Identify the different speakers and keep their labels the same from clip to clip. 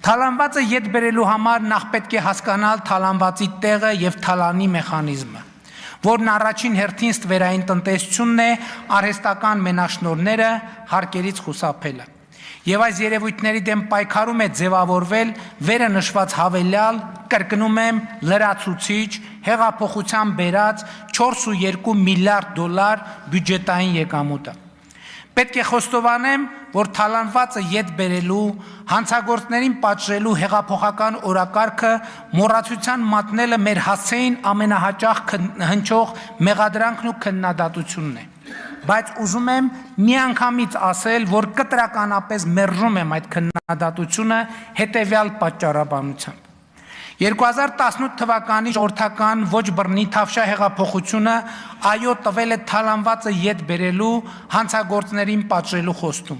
Speaker 1: Թալանվածը ետ բերելու համար նախ պետք է հասկանալ թալանվածի տեղը եւ թալանի մեխանիզմը, որն առաջին հերթին ստվերային տնտեսությունն է, արհեստական մենաշնորհները, հարկերից խուսափելը։ Եվ այս երևույթների դեմ պայքարում է ձևավորվել վերը նշված հավելյալ, կրկնում եմ, լրացուցիչ, հեղափոխության բերած 4.2 միլիարդ դոլար բյուջետային եկամուտը։ Պետք է խոստովանեմ, որ թալանվածը ետ բերելու, հանցագործներին պատժելու հեղափոխական օրակարգը մոռացության մատնելը մեր հասցեին ամենահաճախ հնչող մեղադրանքն ու քննադատությունն է։ Բայց ուզում եմ միանգամից ասել, որ կտրականապես մերժում եմ այդ քննադատությունը հետևյալ պատճառաբանությամբ։ 2018 թվականի ժողովրդական ոչ բռնի Թավշյա հեղափոխությունը այո տվել է թալանվածը ետ բերելու, հանցագործներին պատժելու խոստում։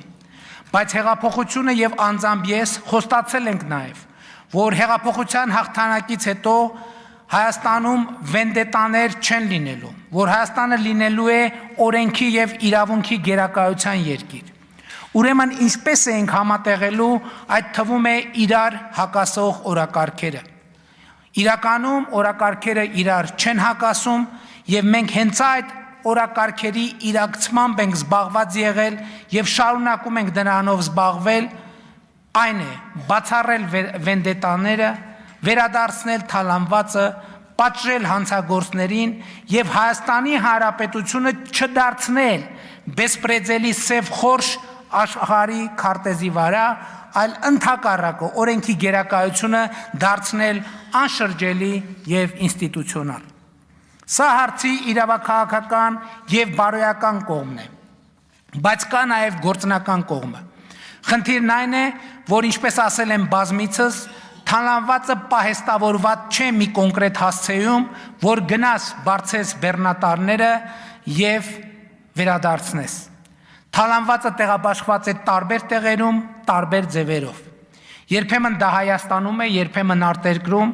Speaker 1: Բայց հեղափոխությունը եւ անձամբ ես խոստացել ենք նաեւ, որ հեղափոխության հաղթանակից հետո Հայաստանում վենդետաներ չեն լինելու, որ Հայաստանը լինելու է օրենքի եւ իրավունքի գերակայության երկիր։ Ուրեմն ինչպես ենք համատեղելու այդ թվում է իրար հակասող օրակարգերը։ Իրականում օրակարգերը իրար չեն հակասում եւ մենք հենց այդ օրակարգերի իրակցմամբ ենք զբաղված եղել եւ շարունակում ենք դրանով զբաղվել, այն է բացառել վենդետաները, վերադարձնել թալանվածը, պատժել հանցագործներին եւ Հայաստանի Հանրապետությունը չդարձնել բեսպրեդելի սև խորշ աշխարհի քարտեզի վրա, այլ ընդհակառակը օրենքի գերակայությունը դարձնել անշրջելի եւ ինստիտուցիոնալ։ Սա հարցի իրավաքաղաքական եւ բարոյական կողմն է, բայց կա նաեւ գործնական կողմը։ Խնդիրն այն է, որ ինչպես ասել եմ բազմիցս, թալանվածը պահեստավորված չէ մի կոնկրետ հասցեում, որ գնաս բարձես բեռնատարները եւ վերադարձնես։ Թալանվածը տեղաբաշխված է տարբեր տեղերում, տարբեր ձևերով։ Երբեմն դա Հայաստանում է, երբեմն արտերկրում,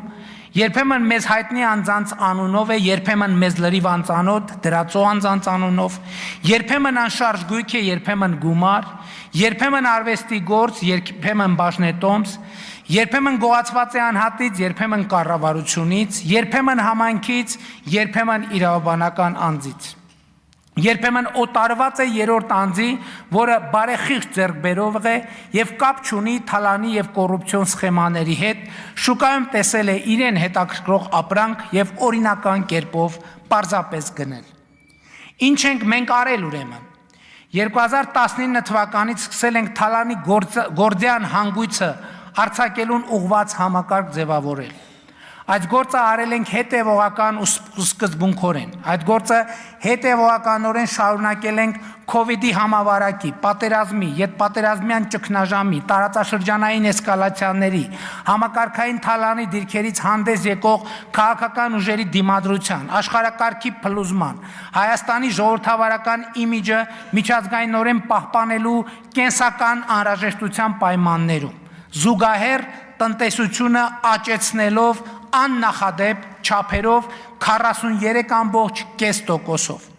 Speaker 1: երբեմն մեզ հայտնի անձանց անունով է, երբեմն մեզ լրիվ անծանոթ դրածո անձանց անունով, երբեմն անշարժ գույք է, երբեմն գումար, երբեմն արվեստի գործ, երբեմն բաժնետոմս, երբեմն գողացված է անհատից, երբեմն կառավարությունից, երբեմն համայնքից, երբեմն իրավաբանական անձից։ Երբեմն օտարված է երրորդ անձի, որը բարեխիղճ ձեռքբերող է եւ կապ չունի թալանի եւ կոռուպցիոն սխեմաների հետ, շուկայում տեսել է իրեն հետաքրքրող ապրանք եւ օրինական կերպով պարզապես գնել։ Ինչ ենք մենք արել ուրեմն։ 2019 թվականից սկսել ենք թալանի գործյան հանգույցը արձակելուն ուղղված համակարգ ձևավորել։ Այդ գործը արել ենք հետևողական ու սկզբունքորեն։ Այդ գործը հետևողականորեն շարունակել ենք COVID-ի համավարակի, պատերազմի, ետպատերազմյան ճգնաժամի, տարածաշրջանային էսկալացիաների, համակարգային թալանի դիրքերից հանդես եկող քաղաքական ուժերի դիմադրության, աշխարհակարգի փլուզման, Հայաստանի ժողովրդավարական իմիջը միջազգայինորեն պահպանելու կենսական անհրաժեշտության պայմաններում, զուգահեռ տնտեսությունը աճեցնելով աննախադեպ չափերով 43.5%-ով։